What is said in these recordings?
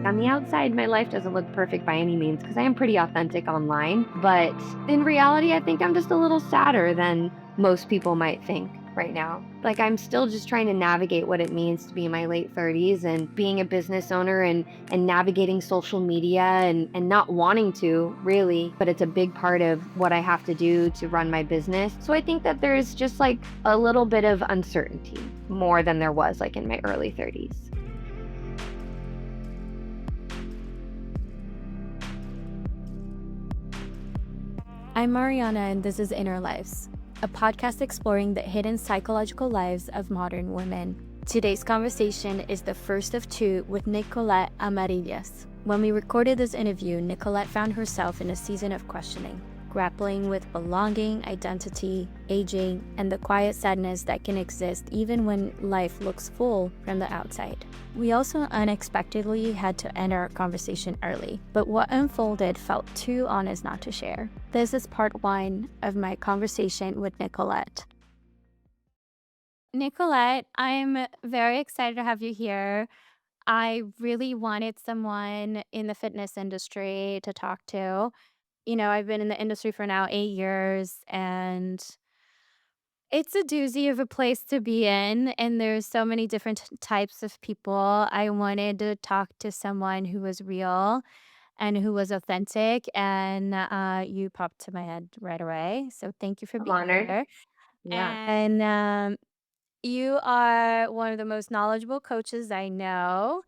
On the outside, my life doesn't look perfect by any means because I am pretty authentic online. But in reality, I think I'm just a little sadder than most people might think right now. Like, I'm still just trying to navigate what it means to be in my late 30s and being a business owner and navigating social media and not wanting to really, but it's a big part of what I have to do to run my business. So I think that there's just like a little bit of uncertainty more than there was like in my early 30s. I'm Mariana, and this is Inner Lives, a podcast exploring the hidden psychological lives of modern women. Today's conversation is the first of two with Nicolette Amarillas. When we recorded this interview, Nicolette found herself in a season of questioning, grappling with belonging, identity, aging, and the quiet sadness that can exist even when life looks full from the outside. We also unexpectedly had to end our conversation early, but what unfolded felt too honest not to share. This is part one of my conversation with Nicolette. Nicolette, I'm very excited to have you here. I really wanted someone in the fitness industry to talk to. I've been in the industry for now 8 years, and it's a doozy of a place to be in. And there's so many different types of people. I wanted to talk to someone who was real and who was authentic. And you popped to my head right away. So thank you for I'm being honored. here. Yeah. And you are one of the most knowledgeable coaches I know.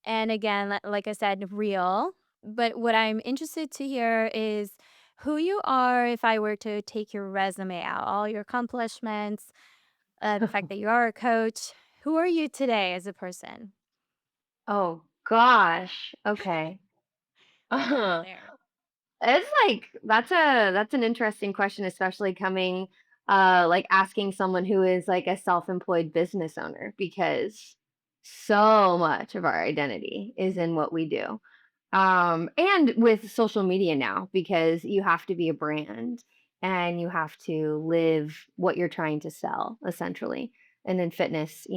And again, like I said, real. But what I'm interested to hear is who you are if I were to take your resume out, all your accomplishments, the fact that you are a coach. Who are you today as a person? Oh gosh. Okay. Let's start Uh-huh. there. It's like that's an interesting question, especially coming like asking someone who is like a self-employed business owner because so much of our identity is in what we do. And with social media now, because you have to be a brand and you have to live what you're trying to sell, essentially. And in fitness,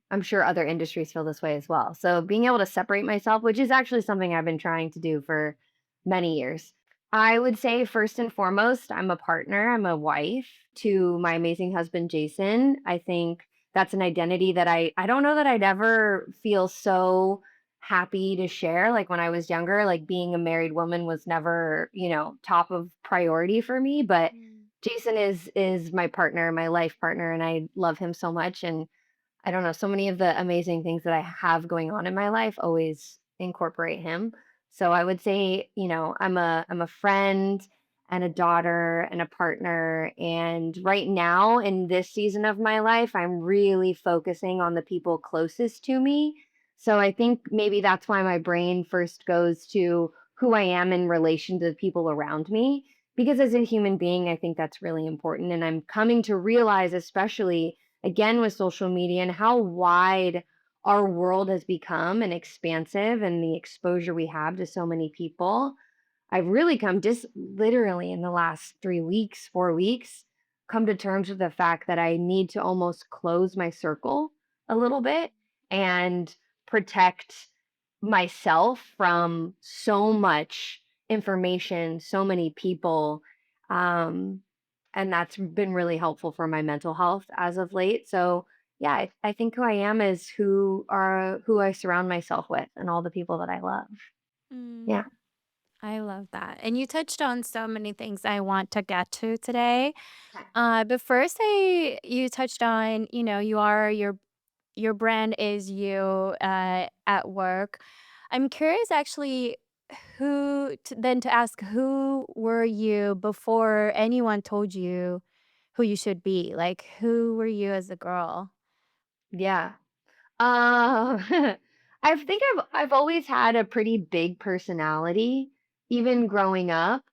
I'm sure other industries feel this way as well. So being able to separate myself, which is actually something I've been trying to do for many years. I would say first and foremost, I'm a partner, I'm a wife to my amazing husband Jason. I think that's an identity that I don't know that I'd ever feel so happy to share. Like when I was younger, like being a married woman was never, top of priority for me, but Mm. Jason is my partner, my life partner, and I love him so much. And I don't know, so many of the amazing things that I have going on in my life always incorporate him. So I would say, I'm a friend and a daughter and a partner. And right now in this season of my life, I'm really focusing on the people closest to me. So I think maybe that's why my brain first goes to who I am in relation to the people around me. Because as a human being, I think that's really important. And I'm coming to realize, especially again with social media and how wide our world has become and expansive and the exposure we have to so many people. I've really come just literally in the last 3 weeks, 4 weeks, come to terms with the fact that I need to almost close my circle a little bit and protect myself from so much information, so many people. Um, and that's been really helpful for my mental health as of late. So yeah, I think who I am is who I surround myself with and all the people that I love. Mm. Yeah. I love that. And you touched on so many things I want to get to today. Okay. But first, you touched on, you are your brand is you at work. I'm curious actually then to ask who were you before anyone told you who you should be? Like who were you as a girl? Yeah. I think I've always had a pretty big personality, even growing up.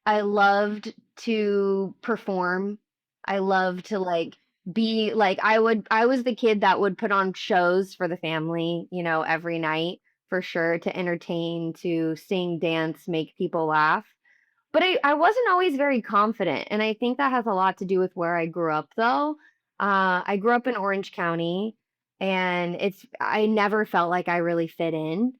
I loved to perform. I loved to like be like I was the kid that would put on shows for the family, every night for sure to entertain, to sing, dance, make people laugh. But I wasn't always very confident, and I think that has a lot to do with where I grew up though. I grew up in Orange County, and I never felt like I really fit in.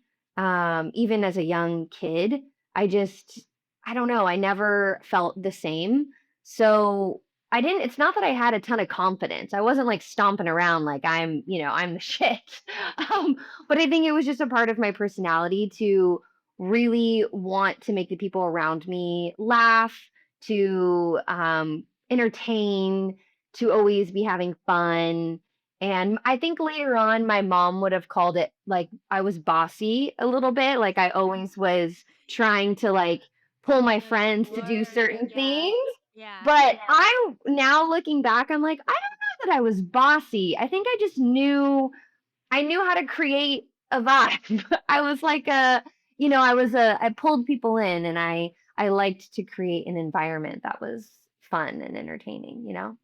even as a young kid. I just, I don't know, I never felt the same. So I didn't, it's not that I had a ton of confidence. I wasn't like stomping around like I'm the shit. um, but I think it was just a part of my personality to really want to make the people around me laugh, to entertain, to always be having fun. And I think later on, my mom would have called it like I was bossy a little bit. Like I always was trying to like pull my Like friends to do flirt. certain Yeah. things. Yeah. But I now looking back, I'm like, I don't know that I was bossy. I think I just I knew how to create a vibe. I was like I pulled people in and I liked to create an environment that was fun and entertaining, you know?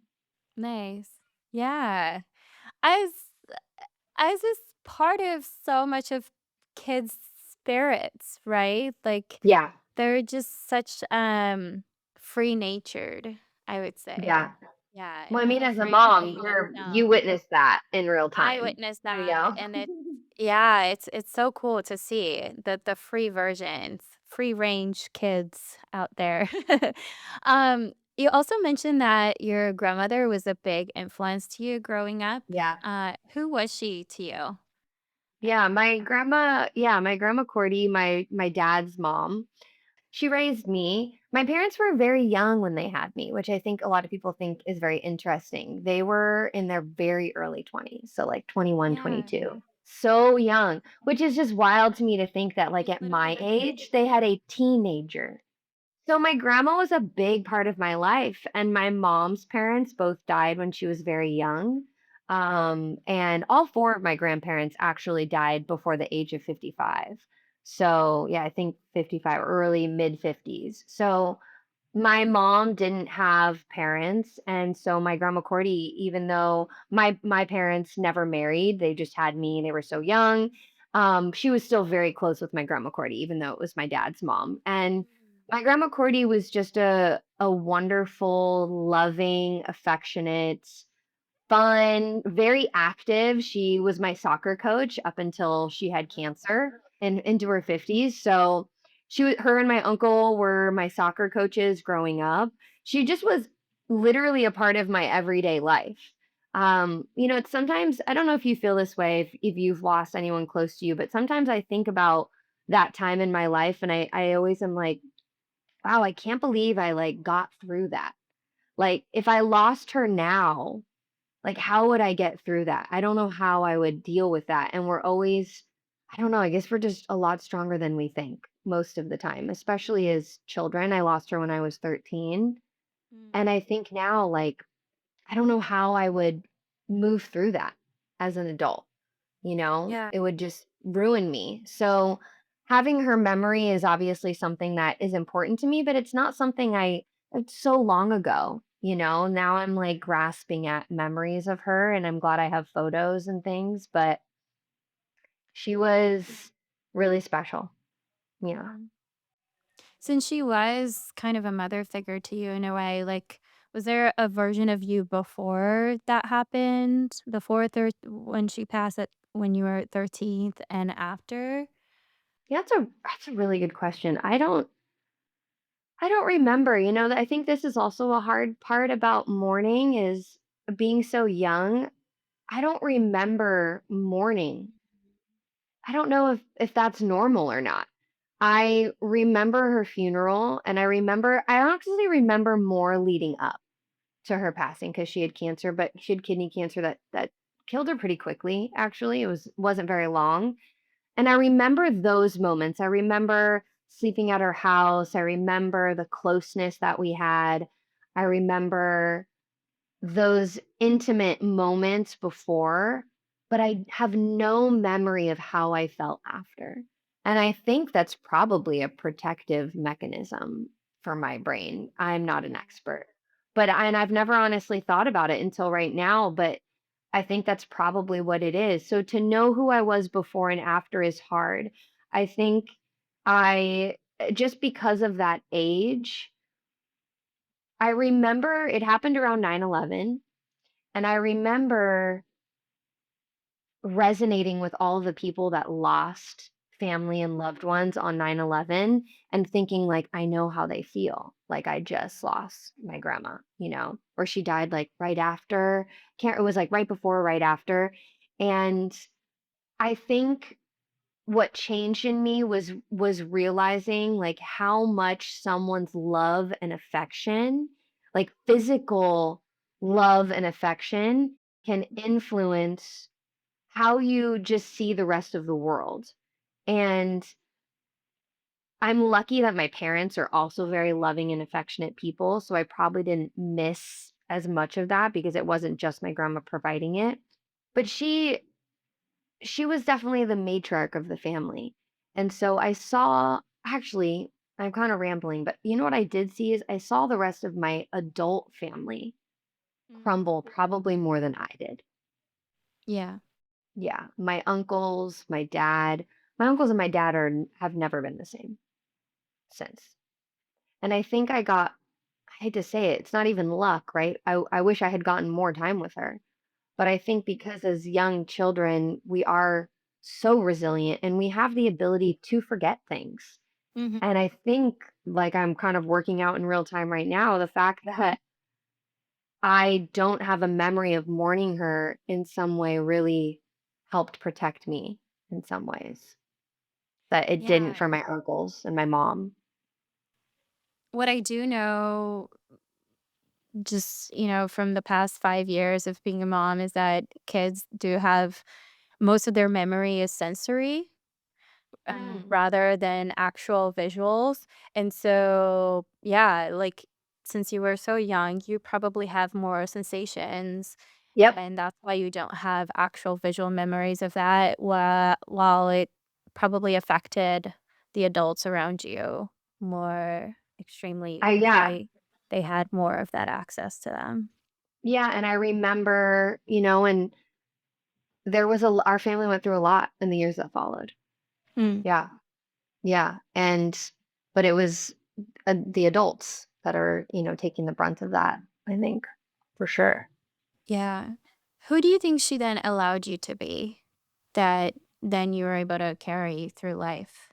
Nice. Yeah. As as is part of so much of kids' spirits, right? Like Yeah. they're just such free natured, I would say. Yeah. Yeah, Well, I mean, as a free to mom, be you themselves. witnessed that in real I time. witnessed You that, know? and yeah, it's so cool to see the free versions, free range kids out there. You also mentioned that your grandmother was a big influence to you growing up. Yeah. Who was she to you? My grandma Cordy, my dad's mom, she raised me. My parents were very young when they had me, which I think a lot of people think is very interesting. They were in their very early 20s, so like 21, Yeah, 22. So young, which is just wild to me to think that like like at little my age, babies. they had a teenager. So my grandma was a big part of my life, and my mom's parents both died when she was very young. And all four of my grandparents actually died before the age of 55. So yeah, I think 55, early mid 50s. So my mom didn't have parents, and so my grandma Cordy, even though my parents never married, they just had me, they were so young. She was still very close with my grandma Cordy, even though it was my dad's mom. And my grandma Cordy was just a wonderful, loving, affectionate, fun, very active. She was my soccer coach up until she had cancer and into her 50s. So her and my uncle were my soccer coaches growing up. She just was literally a part of my everyday life. It's sometimes I don't know if you feel this way if you've lost anyone close to you, but sometimes I think about that time in my life and I always am like, wow, I can't believe I like got through that. Like if I lost her now, like, how would I get through that? I don't know how I would deal with that, and we're always I don't know, I guess we're just a lot stronger than we think most of the time, especially as children. I lost her when I was 13, and Mm. I think now, like, I don't know how I would move through that as an adult, you know? Yeah. It would just ruin me. So, having her memory is obviously something that is important to me, but it's not something it's so long ago, you know? Now I'm like grasping at memories of her and I'm glad I have photos and things, but she was really special. Yeah. Mhm. Since she was kind of a mother figure to you in a way, like, was there a version of you before that happened? Before when she passed at when you were 13th and after? Yeah, that's a really good question. I don't remember, that I think this is also a hard part about mourning is being so young. I don't remember mourning. I don't know if that's normal or not. I remember her funeral and I actually remember more leading up to her passing because she had cancer, but she had kidney cancer that killed her pretty quickly, actually. Wasn't very long. And I remember those moments. I remember sleeping at her house. I remember the closeness that we had. I remember those intimate moments before, but I have no memory of how I felt after. And I think that's probably a protective mechanism for my brain. I'm not an expert. And I've never honestly thought about it until right now, but I think that's probably what it is. So to know who I was before and after is hard. I think just because of that age, I remember it happened around 9/11. And I remember resonating with all of the people that lost family and loved ones on 9/11 and thinking like I know how they feel. Like I just lost my grandma, or she died like right after. Can't It was like right before or right after. And I think what changed in me was realizing like how much someone's love and affection, like physical love and affection, can influence how you just see the rest of the world. And I'm lucky that my parents are also very loving and affectionate people, so I probably didn't miss as much of that because it wasn't just my grandma providing it. But she was definitely the matriarch of the family. And so I saw, actually, I'm kind of rambling, but you know what I did see is I saw the rest of my adult family Mm. crumble probably more than I did. Yeah. Yeah, my uncles, my dad, my uncles and my dad have never been the same since. And I think I hate to say it, it's not even luck, right? I wish I had gotten more time with her. But I think because as young children, we are so resilient and we have the ability to forget things. Hmm. And I think, like, I'm kind of working out in real time right now, the fact that I don't have a memory of mourning her in some way really helped protect me in some ways that it didn't Yeah. for my uncles and my mom. What I do know, just, from the past 5 years of being a mom, is that kids do have most of their memory is sensory. Mm. Rather than actual visuals. And so, yeah, like since you were so young, you probably have more sensations. Yep. And that's why you don't have actual visual memories of that, while it probably affected the adults around you more extremely. That's Yeah. why they had more of that access to them. Yeah, and I remember, and our family went through a lot in the years that followed. Mm. Yeah. Yeah, but it was, the adults that are, taking the brunt of that, I think, for sure. Yeah. Who do you think she then allowed you to be that then you were able to carry through life?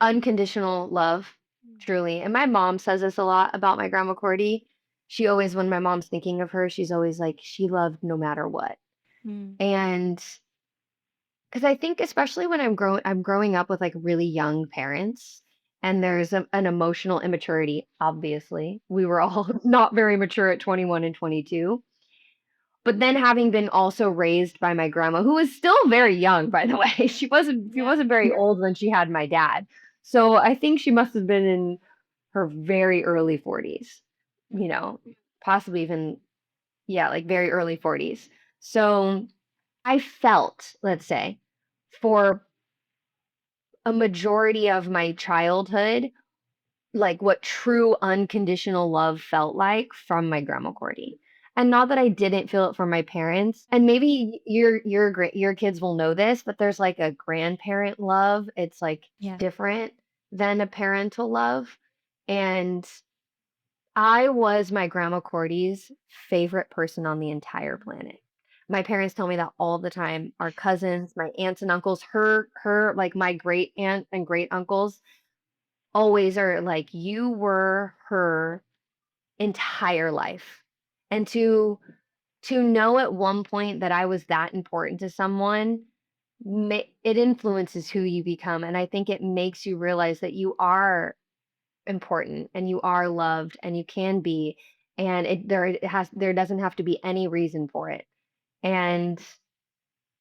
Unconditional love, truly, and my mom says this a lot about my grandma Cordy. She always when my mom's thinking of her, she's always like, "She loved no matter what." Mm. And because I think especially when I'm growing up with, like, really young parents, and there's an emotional immaturity, obviously. We were all not very mature at 21 and 22. But then having been also raised by my grandma, who was still very young, by the way, Yeah. she wasn't very old when she had my dad. So I think she must have been in her very early 40s, you Mhm. know, possibly even, yeah, like very early 40s. So I felt, let's say, for a majority of my childhood, like what true unconditional love felt like from my grandma Cordy. And not that I didn't feel it from my parents. And maybe your kids will know this, but there's like a grandparent love. It's like Yeah. different than a parental love. And I was my grandma Cordy's favorite person on the entire planet. My parents tell me that all the time. Our cousins, my aunts and uncles, like my great aunt and great uncles always are like, "You were her entire life." And to know at one point that I was that important to someone, it influences who you become, and I think it makes you realize that you are important, and you are loved, and you can be, and there doesn't have to be any reason for it, and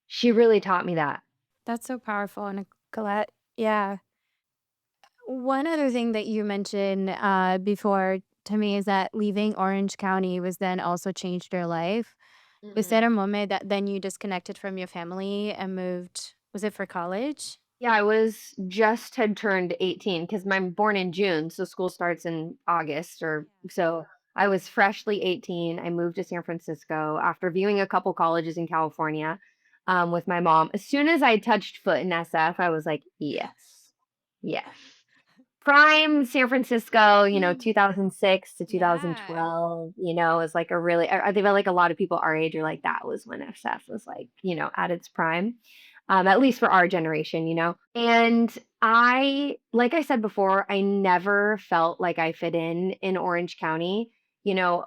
she really taught me that. That's so powerful, Nicolette. Yeah. One other thing that you mentioned before to me is that leaving Orange County was then also changed your life. Was that Mhm. a moment that then you disconnected from your family and moved? Was it for college? Yeah, I was just had turned 18 because I'm born in June, so school starts in August or so. I was freshly 18. I moved to San Francisco after viewing a couple colleges in California, with my mom. As soon as I touched foot in SF, I was like, yes, yes. Prime San Francisco, Mm. 2006 to Yeah. 2012, is like a really, I think like a lot of people our age are like, that was when SF was like, at its prime. at least for our generation, you know? And like I said before, I never felt like I fit in Orange County. You know,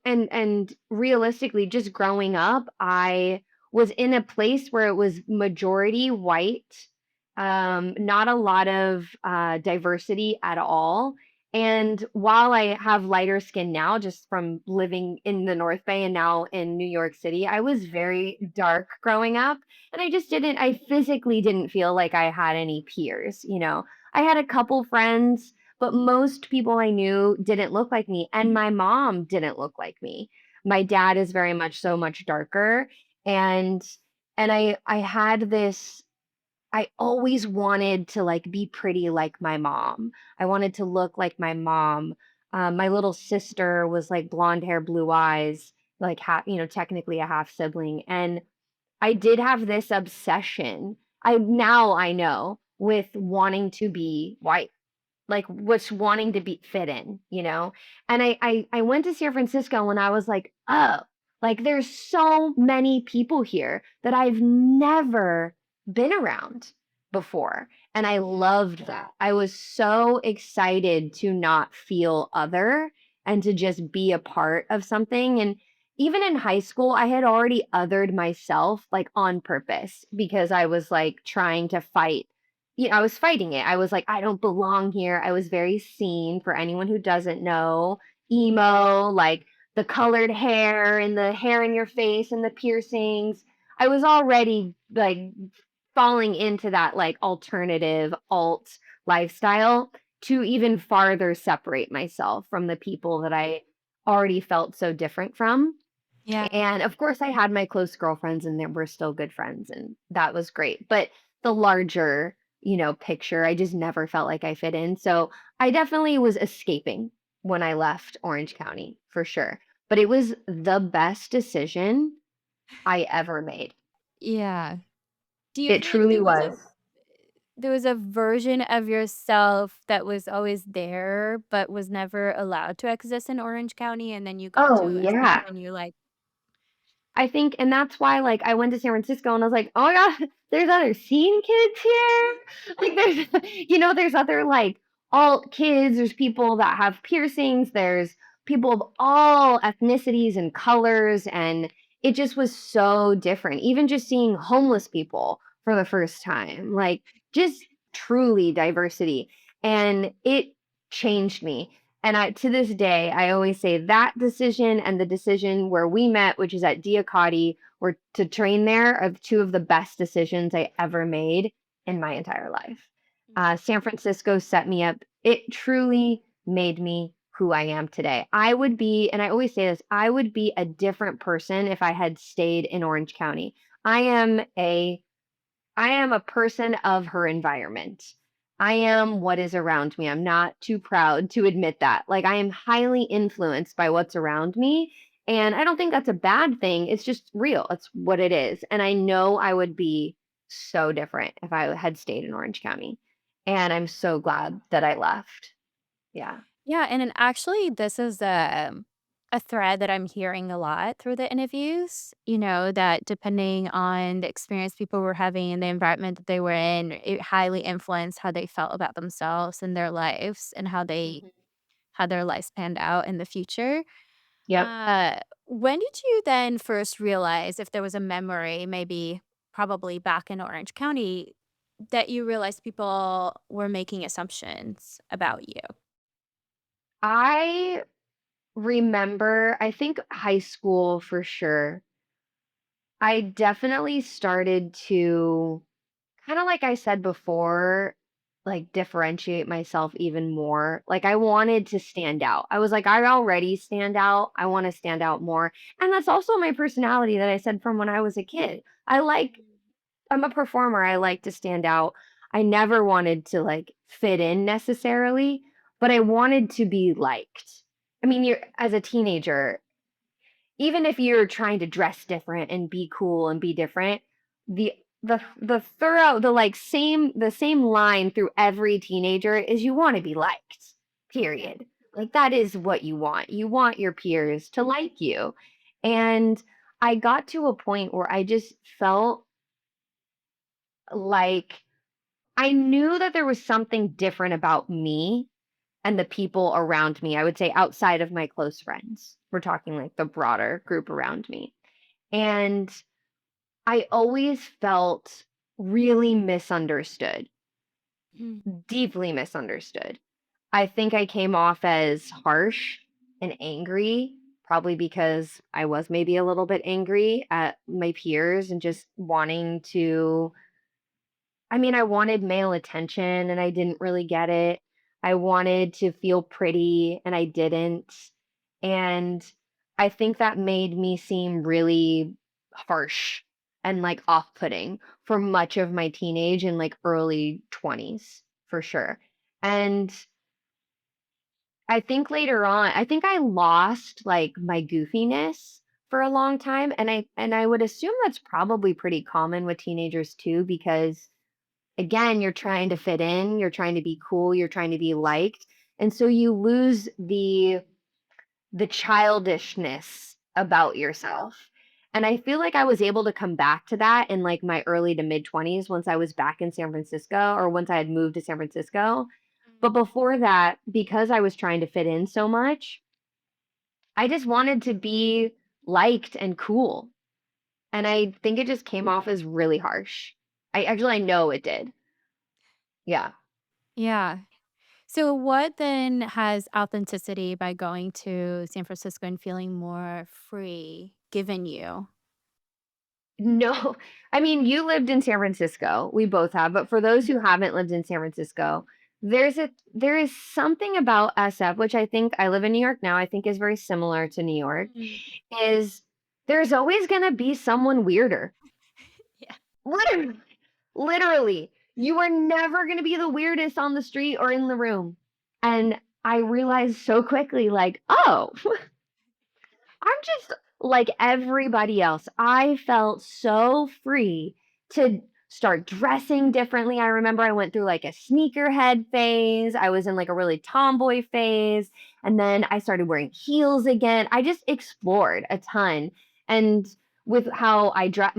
and realistically, just growing up, I was in a place where it was majority white, not a lot of diversity at all. And while I have lighter skin now, just from living in the North Bay and now in New York City, I was very dark growing up. And I physically didn't feel like I had any peers, you know. I had a couple friends, but most people I knew didn't look like me. And my mom didn't look like me. My dad is very much so much darker. And I had this I always wanted to like be pretty like my mom. I wanted to look like my mom. My little sister was like blonde hair, blue eyes, like half, you know, technically a half sibling. And I did have this obsession. I know with wanting to be white, like was wanting to be fit in, you know? And I went to San Francisco and I was like, oh, like there's so many people here that I've never been around before. And I loved that. I was so excited to not feel other and to just be a part of something. And even in high school, I had already othered myself like on purpose because I was like trying to fight, I was fighting it. I was like, I don't belong here. I was very seen for anyone who doesn't know. Emo, like the colored hair and the hair in your face and the piercings. I was already like falling into that like alternative alt lifestyle to even farther separate myself from the people that I already felt so different from. Yeah. And of course, I had my close girlfriends and they were still good friends, and that was great. But the larger, picture, I just never felt like I fit in. So I definitely was escaping when I left Orange County for sure. But it was the best decision I ever made. Yeah. Do you It feel like truly was. there was a version of yourself that was always there, but was never allowed to exist in Orange County, and then you got Oh, to a city yeah. and you're like, I think and that's why, like, I went to San Francisco and I was like, "Oh my god, there's other scene kids here." Like, there's there's other, like, alt kids, there's people that have piercings, there's people of all ethnicities and colors, and it just was so different. Even just seeing homeless people for the first time, like, just truly diversity, and it changed me. And to this day, I always say that decision and the decision where we met, which is at Diacati, were to train there, of two of the best decisions I ever made in my entire life. San Francisco set me up. It truly made me who I am today. I would be, and I always say this, I would be a different person if I had stayed in Orange County. I am a I am a person of her environment. I am what is around me. I'm not too proud to admit that. Like, I am highly influenced by what's around me. And I don't think that's a bad thing. It's just real. It's what it is. And I know I would be so different if I had stayed in Orange County. And I'm so glad that I left. Yeah. yeah, and then actually this is a thread that I'm hearing a lot through the interviews, that depending on the experience people were having and the environment that they were in, it highly influenced how they felt about themselves and their lives and Mhm. how their lives panned out in the future. Yep. When did you then first realize if there was a memory, maybe probably back in Orange County, that you realized people were making assumptions about you? I remember, I think high school for sure. I definitely started to kinda like I said before, like, differentiate myself even more. Like, I wanted to stand out. I was like, "I already stand out, I wanna stand out more." And that's also my personality that I said from when I was a kid. I'm a performer, I like to stand out. I never wanted to, like, fit in necessarily, but I wanted to be liked. I mean, you're as a teenager, even if you're trying to dress different and be cool and be different, the thorough the same line through every teenager is you wanna be liked, Yeah. period. Like, that is what you want. You want your peers to like you. And I got to a point where I just felt like I knew that there was something different about me and the people around me. I would say outside of my close friends. We're talking like the broader group around me. And I always felt really misunderstood, Mm. deeply misunderstood. I think I came off as harsh and angry, probably because I was maybe a little bit angry at my peers and just wanting to, I mean, I wanted male attention and I didn't really get it. I wanted to feel pretty and I didn't. And I think that made me seem really harsh and like off putting for much of my teenage and like early 20s for sure. And I think later on, I think I lost like my goofiness for a long time and I would assume that's probably pretty common with teenagers too because again, you're trying to fit in, you're trying to be cool, you're trying to be liked, and so you lose the childishness about yourself. And I feel like I was able to come back to that in like my early to mid 20s once I was back in San Francisco or once I had moved to San Francisco. But before that, because I was trying to fit in so much, I just wanted to be liked and cool. And I think it just came off as really harsh. I know it did. Yeah. Yeah. So, what then has authenticity by going to San Francisco and feeling more free given you? No, I mean, you lived in San Francisco. We both have, but for those who haven't lived in San Francisco, there is something about SF, which I think I live in New York now, I think is very similar to New York, Mm. is there's always gonna be someone weirder. Yeah. Literally, literally. You are never gonna be the weirdest on the street or in the room. And I realized so quickly, like, oh, I'm just like everybody else. I felt so free to start dressing differently. I remember I went through like a sneakerhead phase. I was in like a really tomboy phase. And then I started wearing heels again. I just explored a ton. And with how I dyed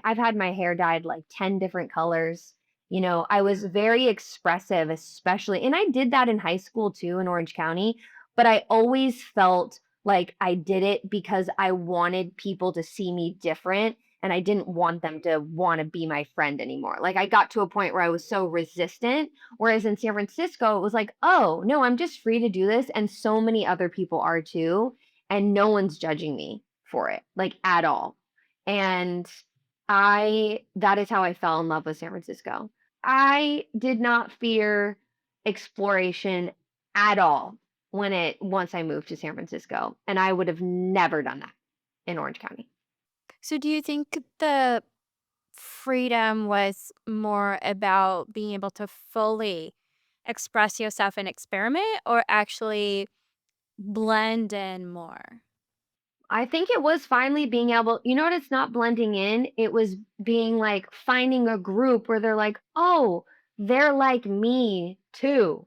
I've had my hair dyed like 10 different colors. You know, I was very expressive, especially, and I did that in high school too in Orange County, but I always felt like I did it because I wanted people to see me different and I didn't want them to want to be my friend anymore. Like I got to a point where I was so resistant. Whereas in San Francisco, it was like, oh, no, I'm just free to do this. And so many other people are too. And no one's judging me for it, like at all. And that is how I fell in love with San Francisco. I did not fear exploration at all once I moved to San Francisco, and I would have never done that in Orange County. So, do you think the freedom was more about being able to fully express yourself and experiment, or actually blend in more? I think it was finally being able, you know what, it's not blending in, it was being like finding a group where they're like, "Oh, they're like me too."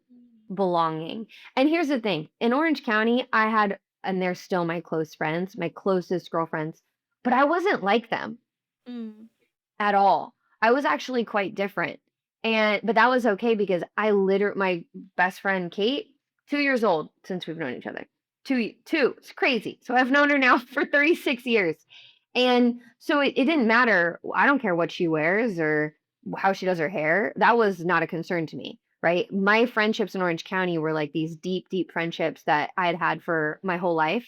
Belonging. And here's the thing, in Orange County, I had and they're still my close friends, my closest girlfriends, but I wasn't like them. Mm. At all. I was actually quite different. But that was okay because my best friend Kate, 2 years old since we've known each other. 2, it's crazy. So I've known her now for 36 years. And so it didn't matter. I don't care what she wears or how she does her hair. That was not a concern to me, right? My friendships in Orange County were like these deep, deep friendships that I had had for my whole life.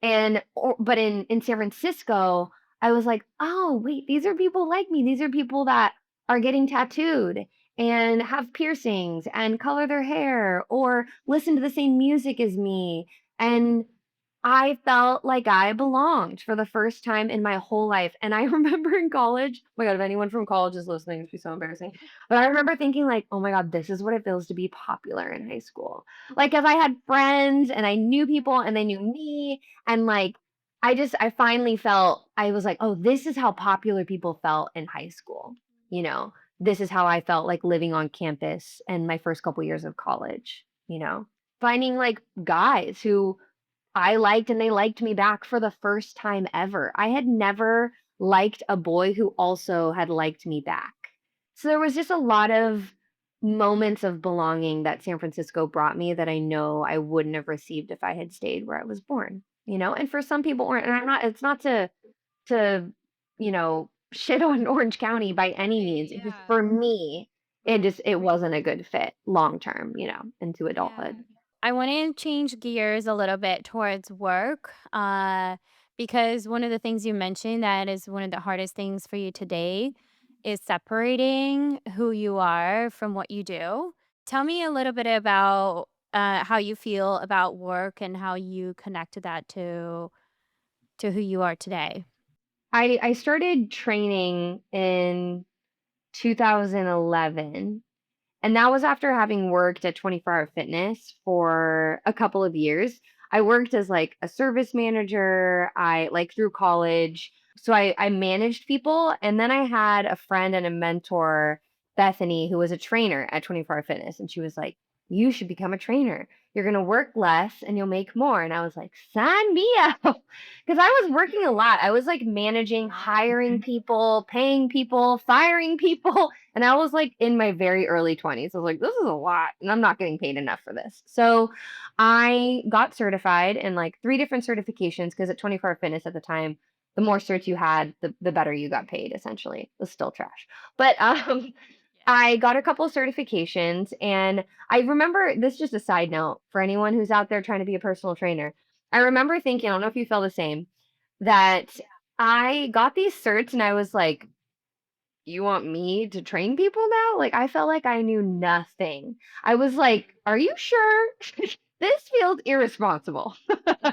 But in San Francisco, I was like, "Oh, wait, these are people like me. These are people that are getting tattooed and have piercings and color their hair or listen to the same music as me." And I felt like I belonged for the first time in my whole life. And I remember in college, oh my God, if anyone from college is listening, it'd be so embarrassing. But I remember thinking, like, oh my God, this is what it feels to be popular in high school. Like, because I had friends and I knew people and they knew me. And like, I finally felt, I was like, oh, this is how popular people felt in high school. You know, this is how I felt like living on campus and my first couple years of college, finding like guys who I liked and they liked me back for the first time ever. I had never liked a boy who also had liked me back. So there was just a lot of moments of belonging that San Francisco brought me that I know I wouldn't have received if I had stayed where I was born, you know? And for some people, and I'm not, it's not to, shit on Orange County by any means. It just, Yeah. for me, it wasn't a good fit long term, into Yeah. adulthood. I want to change gears a little bit towards work, because one of the things you mentioned that is one of the hardest things for you today is separating who you are from what you do. Tell me a little bit about how you feel about work and how you connected that to who you are today. I started training in 2011. And that was after having worked at 24 Hour Fitness for a couple of years. I worked as like a service manager, I like through college. So I managed people. And then I had a friend and a mentor, Bethany, who was a trainer at 24 Hour Fitness. And she was like, you should become a trainer. You're going to work less and you'll make more. And I was like, sign me up. Because I was working a lot. I was like managing, hiring people, paying people, firing people. And I was like in my very early 20s. I was like, this is a lot, and I'm not getting paid enough for this. So I got certified in like three different certifications because at 24 Hour Fitness at the time, the more certs you had, the better you got paid, essentially. It was still trash. But I got a couple certifications, and I remember this is just a side note for anyone who's out there trying to be a personal trainer. I remember thinking, I don't know if you feel the same, that I got these certs and I was like, you want me to train people now? Like, I felt like I knew nothing. I was like, are you sure? This feels irresponsible. Yeah.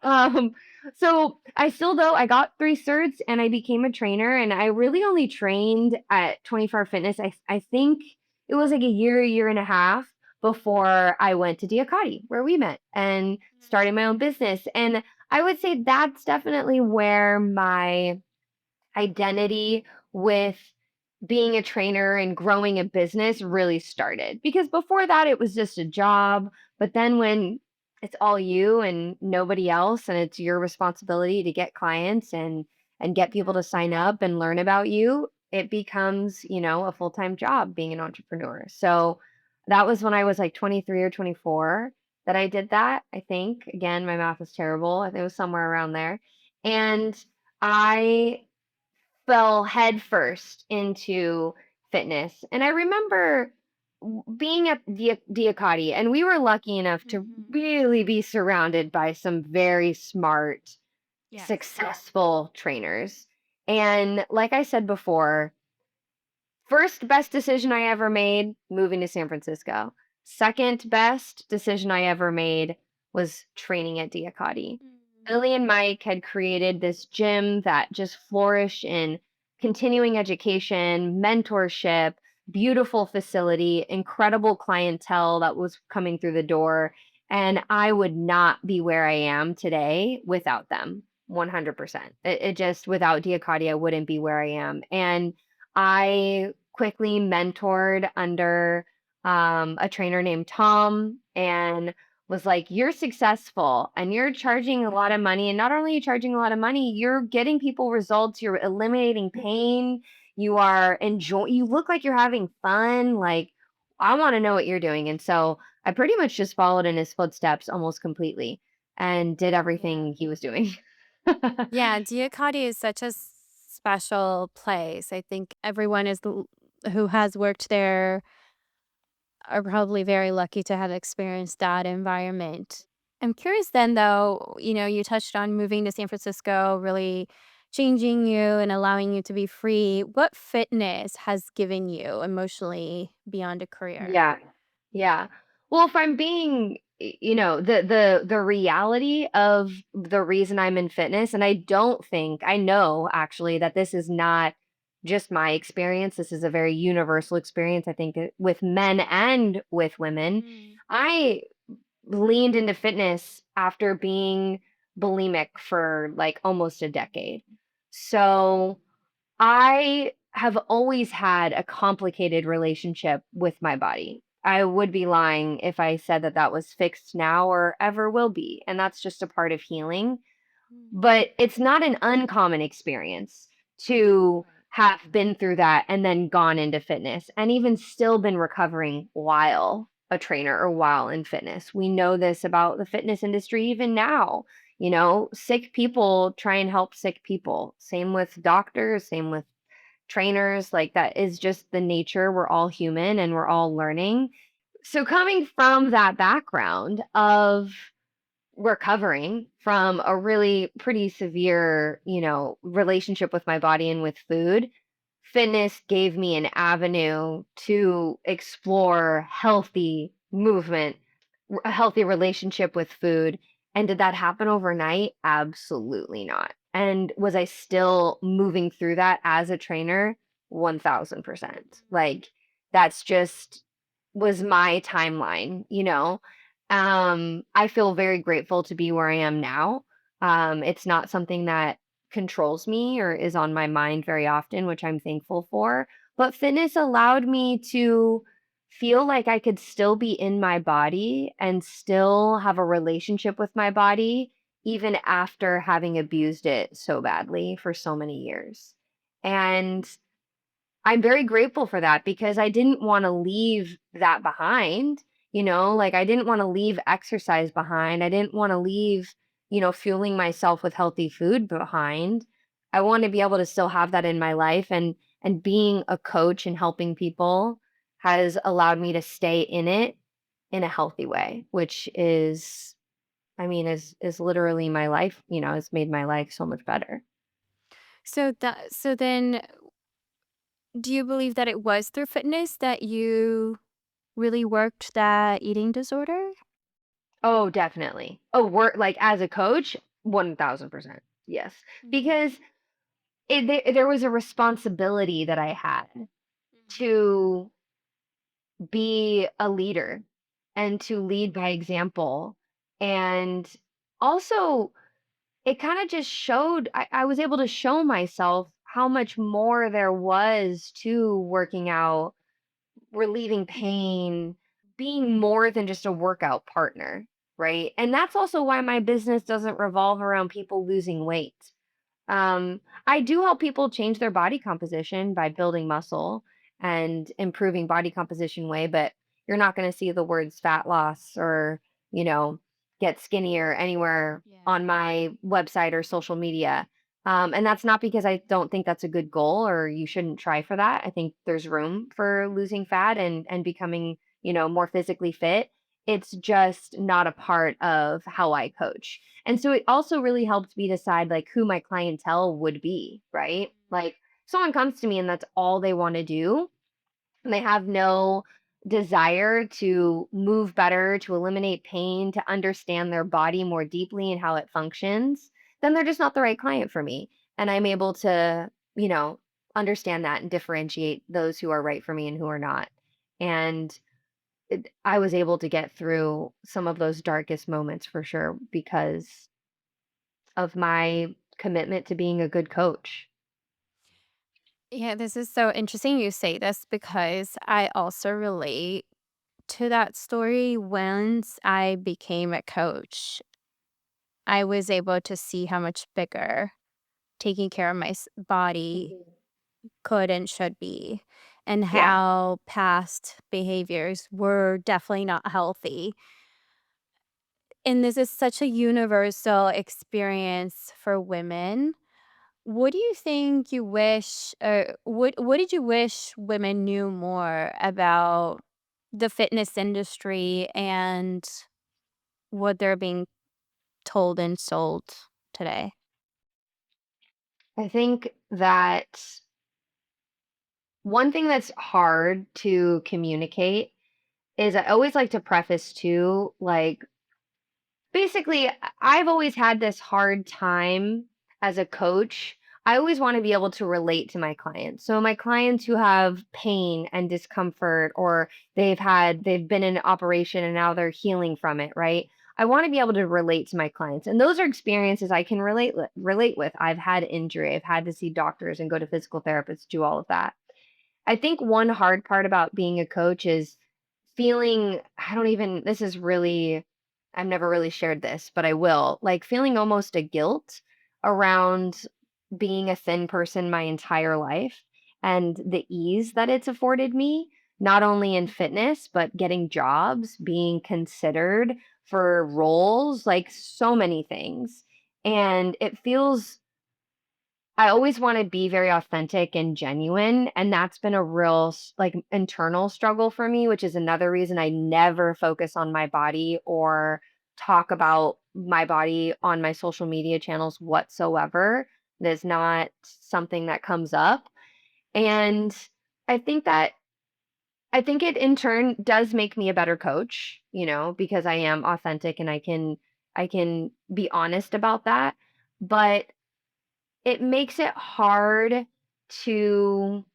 um, so I still though I got three certs and I became a trainer and I really only trained at 24 Hour Fitness. I think it was like a year and a half before I went to Diacati, where we met and started my own business. And I would say that's definitely where my identity with being a trainer and growing a business really started. Because before that, it was just a job. But then when it's all you and nobody else, and it's your responsibility to get clients and get people to sign up and learn about you, it becomes, a full-time job being an entrepreneur. So that was when I was like 23 or 24 that I did that. I think again, my math is terrible. I think it was somewhere around there. And I fell headfirst into fitness. And I remember being at Diacati, and we were lucky enough to Mhm. really be surrounded by some very smart, Yes. successful trainers. And like I said before, first best decision I ever made, moving to San Francisco. Second best decision I ever made was training at Diacati. Mm. Billy and Mike had created this gym that just flourished in continuing education, mentorship, beautiful facility, incredible clientele that was coming through the door. And I would not be where I am today without them. 100%. It just, without Diacati, I wouldn't be where I am. And I quickly mentored under a trainer named Tom and was like, you're successful and you're charging a lot of money. And not only are you charging a lot of money, you're getting people results, you're eliminating pain, you are enjoying, you look like you're having fun. Like, I want to know what you're doing. And so I pretty much just followed in his footsteps almost completely and did Yeah. everything he was doing. Yeah, Diacati is such a special place. I think everyone who has worked there are probably very lucky to have experienced that environment. I'm curious then though, you touched on moving to San Francisco, really changing you and allowing you to be free. What fitness has given you emotionally beyond a career? Yeah. Yeah. Well, if I'm being, the reality of the reason I'm in fitness, and I don't think I know actually that this is not just my experience. This is a very universal experience. I think with men and with women. Mm. I leaned into fitness after being bulimic for like almost a decade. So I have always had a complicated relationship with my body. I would be lying if I said that that was fixed now or ever will be. And that's just a part of healing. Mm. But it's not an uncommon experience to Right. have been through that and then gone into fitness and even still been recovering while a trainer or while in fitness. We know this about the fitness industry even now. Sick people try and help sick people. Same with doctors, same with trainers. Like that is just the nature. We're all human and we're all learning. So, coming from that background of recovering from a really pretty severe, relationship with my body and with food, fitness gave me an avenue to explore healthy movement, a healthy relationship with food. And did that happen overnight? Absolutely not. And was I still moving through that as a trainer? 1000%. Like, that's just was my timeline. I feel very grateful to be where I am now. It's not something that controls me or is on my mind very often, which I'm thankful for. But fitness allowed me to feel like I could still be in my body and still have a relationship with my body, even after having abused it so badly for so many years. And I'm very grateful for that because I didn't wanna leave that behind, like, I didn't wanna leave exercise behind, I didn't wanna leave, fueling myself with healthy food behind. I wanna be able to still have that in my life, and being a coach and helping people has allowed me to stay in it in a healthy way, which is I mean, is literally my life, has made my life so much better. So then do you believe that it was through fitness that you really worked that eating disorder? Oh, definitely. Oh, work like, as a coach, 1000%. Yes. Mhm. Because there was a responsibility that I had Mhm. to be a leader and to lead by example. And also, it kinda just showed I was able to show myself how much more there was to working out, relieving pain, being more than just a workout partner, right? And that's also why my business doesn't revolve around people losing weight. I do help people change their body composition by building muscle and improving body composition way, but you're not going to see the words fat loss or, you know, get skinnier anywhere Yeah. on my website or social media. And that's not because I don't think that's a good goal or you shouldn't try for that. I think there's room for losing fat and becoming, more physically fit. It's just not a part of how I coach. And so it also really helped me decide like who my clientele would be, right? Like someone comes to me and that's all they want to do, and they have no desire to move better, to eliminate pain, to understand their body more deeply and how it functions, then they're just not the right client for me. And I'm able to, understand that and differentiate those who are right for me and who are not. And I was able to get through some of those darkest moments for sure because of my commitment to being a good coach. Yeah, this is so interesting you say this because I also relate to that story. Once I became a coach, I was able to see how much bigger taking care of my body Mhm. could and should be, and Yeah. how past behaviors were definitely not healthy. And this is such a universal experience for women. What do you think you wish, what did you wish women knew more about the fitness industry and what they're being told and sold today? I think that one thing that's hard to communicate is I always like to preface too, like basically, I've always had this hard time as a coach. I always want to be able to relate to my clients. So my clients who have pain and discomfort or they've been in an operation and now they're healing from it, right? I want to be able to relate to my clients. And those are experiences I can relate with. I've had injury, I've had to see doctors and go to physical therapists, do all of that. I think one hard part about being a coach is feeling I don't even this is really I've never really shared this, but I will. Like feeling almost a guilt around being a thin person my entire life and the ease that it's afforded me, not only in fitness, but getting jobs, being considered for roles, like so many things. And it feels, I always want to be very authentic and genuine. And that's been a real like internal struggle for me, which is another reason I never focus on my body or talk about my body on my social media channels whatsoever. There's not something that comes up. And I think that I think it in turn does make me a better coach, because I am authentic and I can be honest about that. But it makes it hard to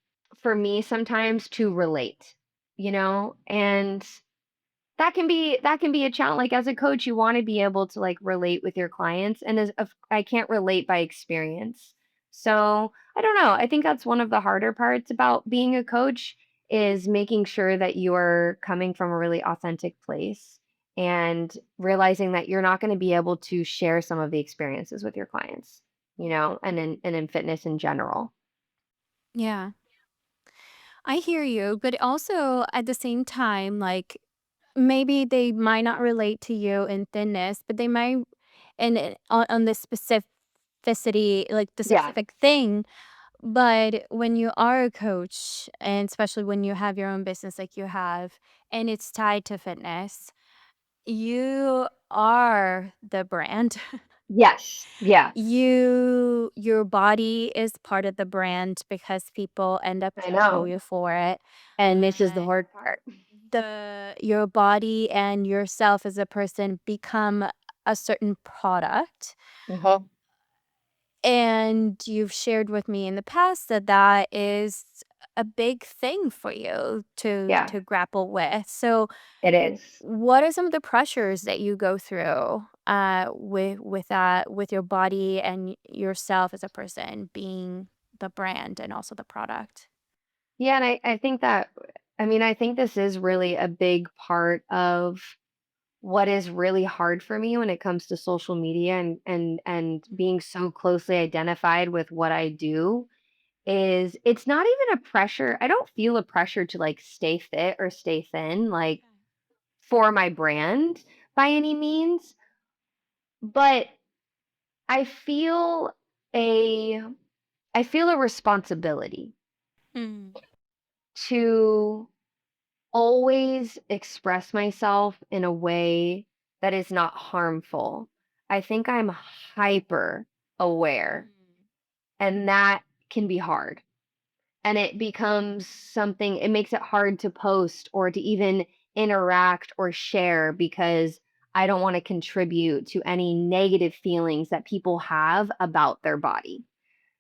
for me sometimes to relate, and that can be a challenge. Like, as a coach, you wanna be able to, like, relate with your clients, and as of I can't relate by experience. So, I don't know, I think that's one of the harder parts about being a coach is making sure that you're coming from a really authentic place and realizing that you're not gonna be able to share some of the experiences with your clients, and in fitness in general. Yeah. I hear you, but also at the same time, like maybe they might not relate to you in thinness, but they might on the specificity, like the Yeah. specific thing. But when you are a coach, and especially when you have your own business like you have, and it's tied to fitness, you are the brand. Yes. Yeah. Your body is part of the brand because people end up I to know know. you for it. And this is the And hard part. the your body and yourself as a person become a certain product. Mhm. And you've shared with me in the past that that is a big thing for you Yeah, to grapple with. So, it is. what are some of the pressures that you go through with that with your body and yourself as a person being the brand and also the product? Yeah, and I think that I think this is really a big part of what is really hard for me when it comes to social media and being so closely identified with what I do is it's not even a pressure. I don't feel a pressure to like stay fit or stay thin like for my brand by any means, but I feel a I feel a responsibility Mm. to always express myself in a way that is not harmful. I think I'm hyper aware, and that can be hard. And it becomes something, it makes it hard to post or to even interact or share because I don't want to contribute to any negative feelings that people have about their body.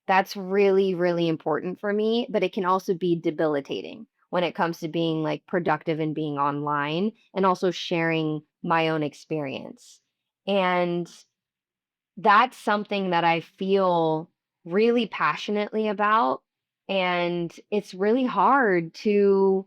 That's really, really important for me, but it can also be debilitating when it comes to being like productive and being online and also sharing my own experience. And that's something that I feel really passionately about. And it's really hard to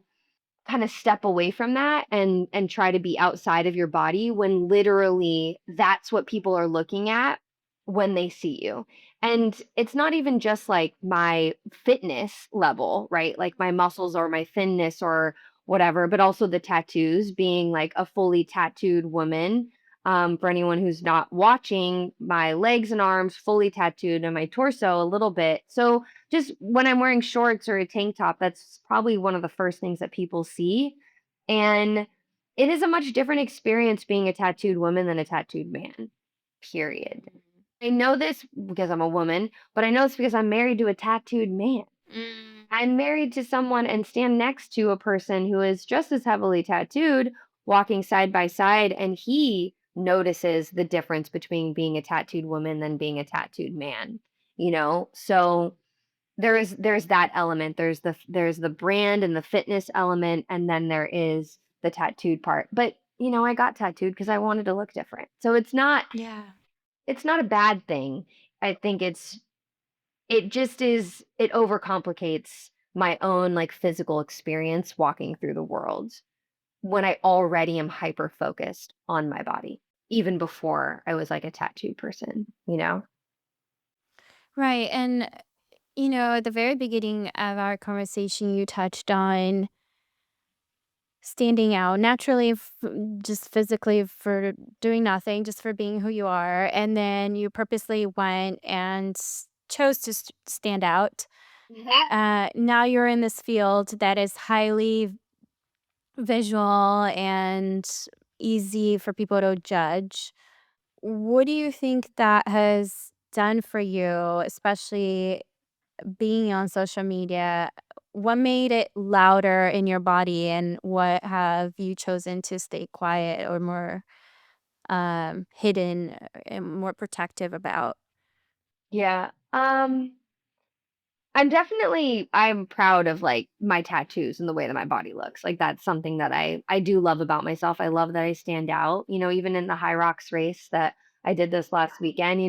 kind of step away from that and try to be outside of your body when literally that's what people are looking at when they see you. And it's not even just like my fitness level, right? Like my muscles or my thinness or whatever, but also the tattoos, being like a fully tattooed woman. For anyone who's not watching, my legs and arms fully tattooed and my torso a little bit. So just when I'm wearing shorts or a tank top, that's probably one of the first things that people see, and it is a much different experience being a tattooed woman than a tattooed man, period. I know this because I'm a woman, but I know this because I'm married to a tattooed man. Mm. I'm married to someone and stand next to a person who is just as heavily tattooed, walking side by side, and he notices the difference between being a tattooed woman than being a tattooed man, So there's that element. There's the brand and the fitness element, and then there is the tattooed part. But, I got tattooed because I wanted to look different. So Yeah. it's not a bad thing. I think it just is it overcomplicates my own like physical experience walking through the world when I already am hyper focused on my body, even before I was like a tattooed person, you know? Right. And, at the very beginning of our conversation, you touched on standing out naturally, just physically for doing nothing, just for being who you are. And then you purposely went and chose to stand out. Mhm. Now you're in this field that is highly visual and easy for people to judge. What do you think that has done for you, especially being on social media? What made it louder in your body, and what have you chosen to stay quiet or more hidden and more protective about? Yeah. I'm proud of, like, my tattoos and the way that my body looks. Like, that's something that I do love about myself. I love that I stand out, even in the high rocks race that I did this last weekend,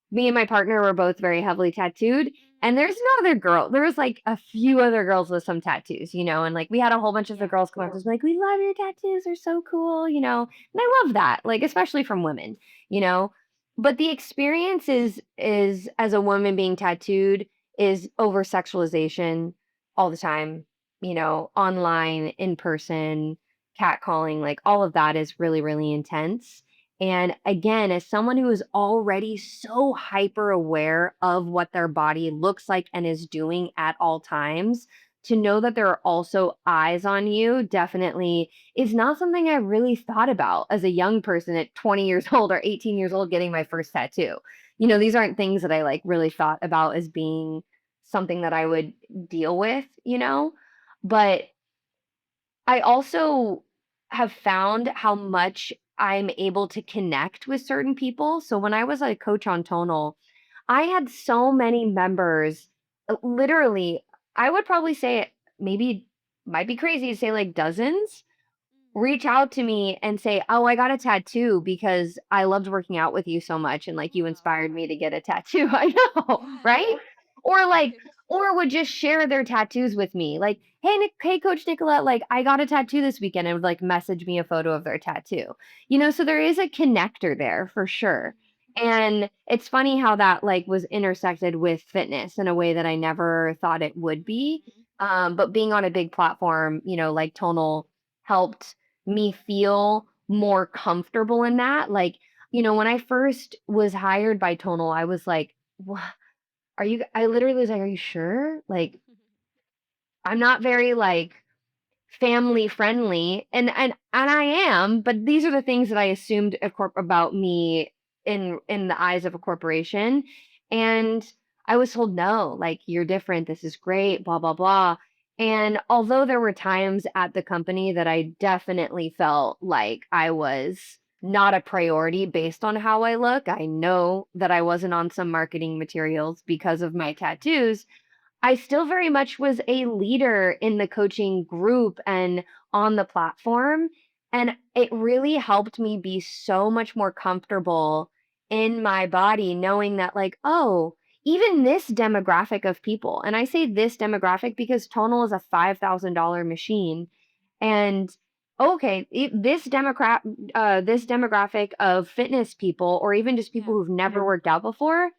me and my partner were both very heavily tattooed, and there's no other girl. There was, like, a few other girls with some tattoos, and, like, we had a whole bunch of the Yeah. girls come up to us like, "We love your tattoos, they're so cool," and I love that, like, especially from women, you know? But the experience is as a woman being tattooed is over sexualization all the time, online, in person, catcalling, like all of that is really, really intense. And again, as someone who is already so hyper aware of what their body looks like and is doing at all times, to know that there are also eyes on you definitely is not something I really thought about as a young person at 20 years old or 18 years old getting my first tattoo. These aren't things that I like really thought about as being something that I would deal with, but I also have found how much I'm able to connect with certain people. So when I was a coach on Tonal, I had so many members, literally, I would probably say maybe might be crazy to say like dozens reach out to me and say, "Oh, I got a tattoo because I loved working out with you so much and like you inspired me to get a tattoo." I know, right? Or like or would just share their tattoos with me. Like, "Hey, hey coach Nicolette, like I got a tattoo this weekend," and would like message me a photo of their tattoo. So there is a connector there for sure. And it's funny how that like was intersected with fitness in a way that I never thought it would be. But being on a big platform, like Tonal helped me feel more comfortable in that. Like, when I first was hired by Tonal, I was like, "What? I literally was like, "Are you sure?" Like, I'm not very like family friendly, and I am, but these are the things that I assumed about me in the eyes of a corporation, and I was told, "No, like, you're different, this is great, blah, blah, blah," and although there were times at the company that I definitely felt like I was not a priority based on how I look, I know that I wasn't on some marketing materials because of my tattoos, I still very much was a leader in the coaching group and on the platform, and it really helped me be so much more comfortable in my body knowing that like, "Oh, even this demographic of people," and I say this demographic because Tonal is a $5,000 machine, and okay, this demographic of fitness people or even just people Yeah. who've never worked out before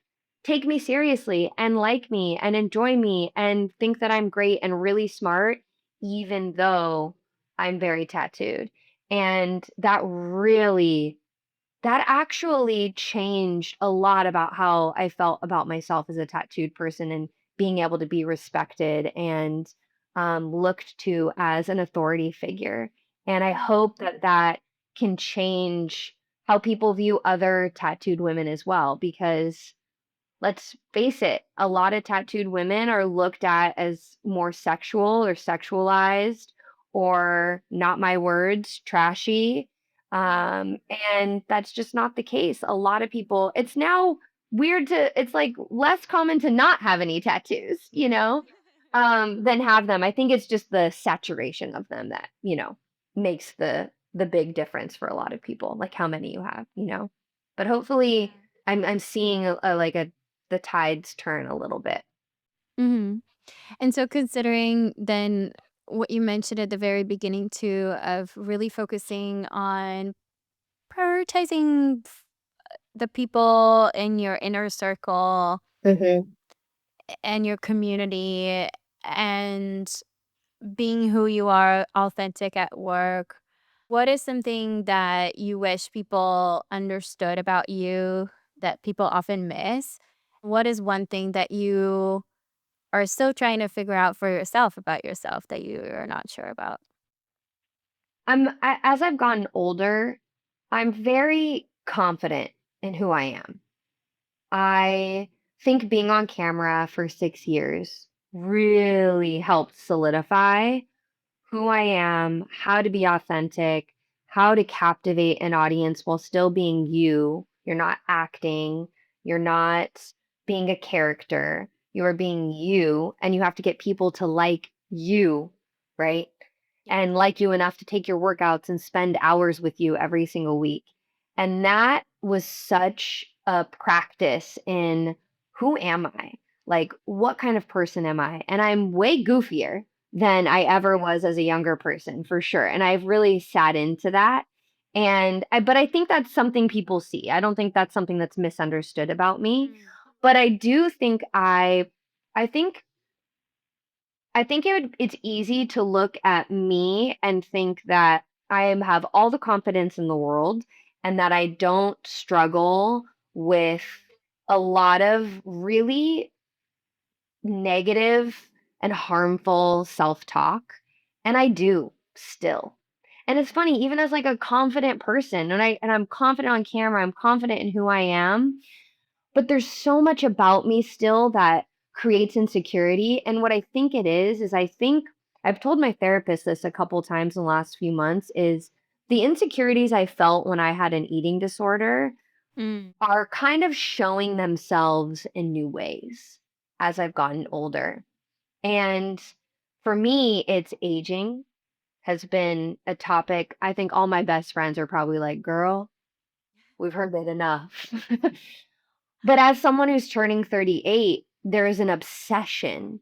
take me seriously and like me and enjoy me and think that I'm great and really smart, even though I'm very tattooed. And that actually changed a lot about how I felt about myself as a tattooed person and being able to be respected and looked to as an authority figure. And I hope that that can change how people view other tattooed women as well, because let's face it, a lot of tattooed women are looked at as more sexual or sexualized or not my words, trashy. Um, and that's just not the case. A lot of people, it's now it's like less common to not have any tattoos, than have them. I think it's just the saturation of them that, makes the big difference for a lot of people, like how many you have. But hopefully I'm seeing like a the tides turn a little bit. Hmm. And so, considering then what you mentioned at the very beginning, too, of really focusing on prioritizing the people in your inner circle Mhm. and your community and being who you are authentic at work. What is something that you wish people understood about you that people often miss? What is one thing that you are still trying to figure out for yourself about yourself that you are not sure about? As I've gotten older, I'm very confident in who I am. I think being on camera for 6 years really helped solidify who I am, how to be authentic, how to captivate an audience while still being you. You're not acting, you're not being a character, you are being you, and you have to get people to like you, right? And like you enough to take your workouts and spend hours with you every single week. And that was such a practice in who am I? Like, what kind of person am I? And I'm way goofier than I ever was as a younger person, for sure, and I've really sat into that, but I think that's something people see. I don't think that's something that's misunderstood about me, Mm. but I do think I think it's easy to look at me and think that have all the confidence in the world and that I don't struggle with a lot of really negative and harmful self-talk, and I do still. And it's funny, even as like a confident person, I'm confident on camera, I'm confident in who I am, but there's so much about me still that creates insecurity. And what I think it is I think I've told my therapist this a couple times in the last few months is the insecurities I felt when I had an eating disorder Mm. are kind of showing themselves in new ways as I've gotten older. And for me, it's aging has been a topic. I think all my best friends are probably like, girl, we've heard that enough. But as someone who's turning 38, there is an obsession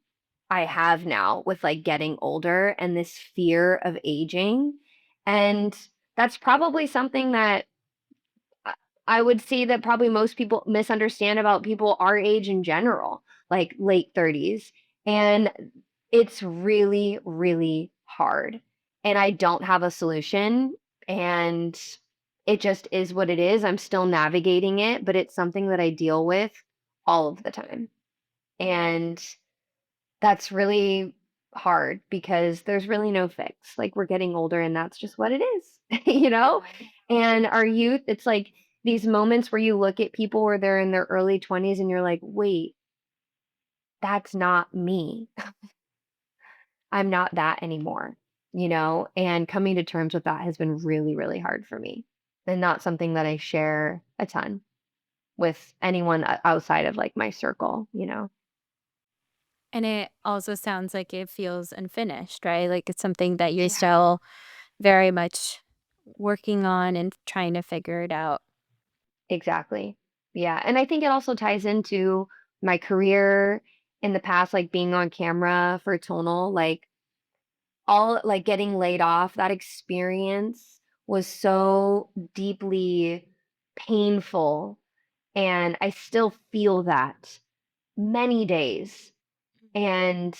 I have now with like getting older and this fear of aging. And that's probably something that I I would say that probably most people misunderstand about people our age in general, like late 30s. And it's really, really hard. And I don't have a solution. And it just is what it is. I'm still navigating it, but it's something that I deal with all of the time. And that's really hard because there's really no fix. Like, we're getting older and that's just what it is, you know? And our youth, it's like these moments where you look at people where they're in their early 20s and you're like, "Wait, that's not me. I'm not that anymore." You know? And coming to terms with that has been really, really hard for me, and not something that I share a ton with anyone outside of, like, my circle, you know? And it also sounds like it feels unfinished, right? Like it's something that you're Yeah. still very much working on and trying to figure it out. Exactly. Yeah, and I think it also ties into my career in the past, like being on camera for Tonal, like all like getting laid off, that experience was so deeply painful, and I still feel that many days. And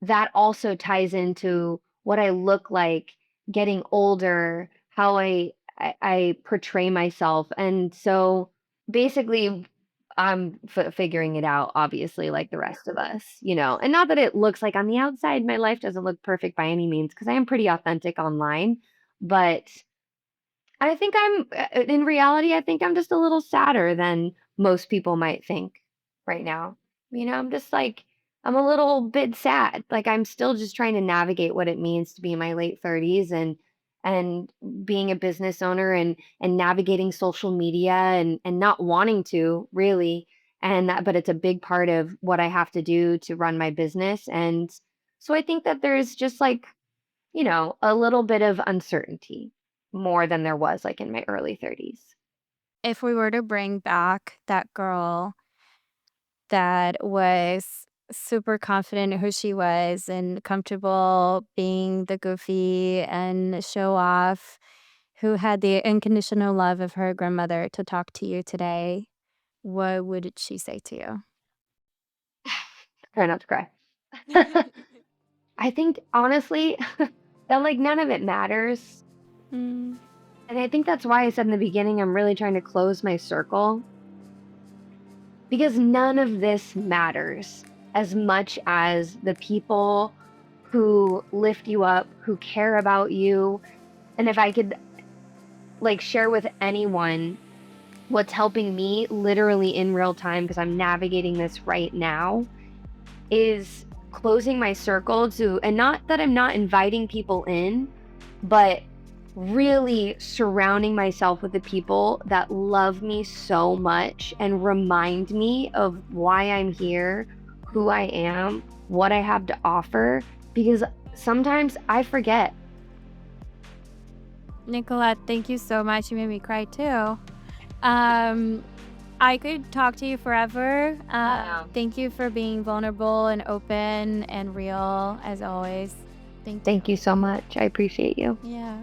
that also ties into what I look like getting older, how I portray myself. And so basically I'm figuring it out obviously like the rest of us, you know. And not that it looks like on the outside my life doesn't look perfect by any means because I am pretty authentic online, but I think in reality, I think I'm just a little sadder than most people might think right now. You know, I'm just like, I'm a little bit sad. Like I'm still just trying to navigate what it means to be in my late 30s and being a business owner and navigating social media and not wanting to really and that but it's a big part of what I have to do to run my business and so I think that there's just like a little bit of uncertainty more than there was, like, in my early 30s. If we were to bring back that girl that was super confident in who she was and comfortable being the goofy and show off, who had the unconditional love of her grandmother to talk to you today, what would she say to you? Try not to cry. I think honestly that like none of it matters. Mm, And I think that's why I said in the beginning I'm really trying to close my circle because none of this matters as much as the people who lift you up, who care about you. And if I could like share with anyone what's helping me literally in real time because I'm navigating this right now is closing my circle to, and not that I'm not inviting people in, but really surrounding myself with the people that love me so much and remind me of why I'm here, who I am, what I have to offer, because sometimes I forget. Nicolette, thank you so much. You made me cry too. Um, I could talk to you forever. Yeah. Thank you for being vulnerable and open and real as always. Thank you. Thank you so much. I appreciate you. Yeah.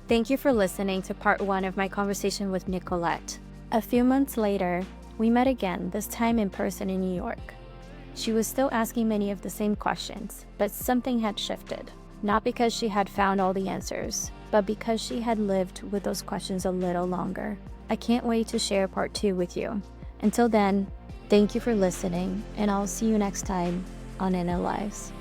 Thank you for listening to part 1 of my conversation with Nicolette. A few months later, we met again, this time in person in New York. She was still asking many of the same questions, but something had shifted. Not because she had found all the answers, but because she had lived with those questions a little longer. I can't wait to share part 2 with you. Until then, thank you for listening, and I'll see you next time on Inner Lives.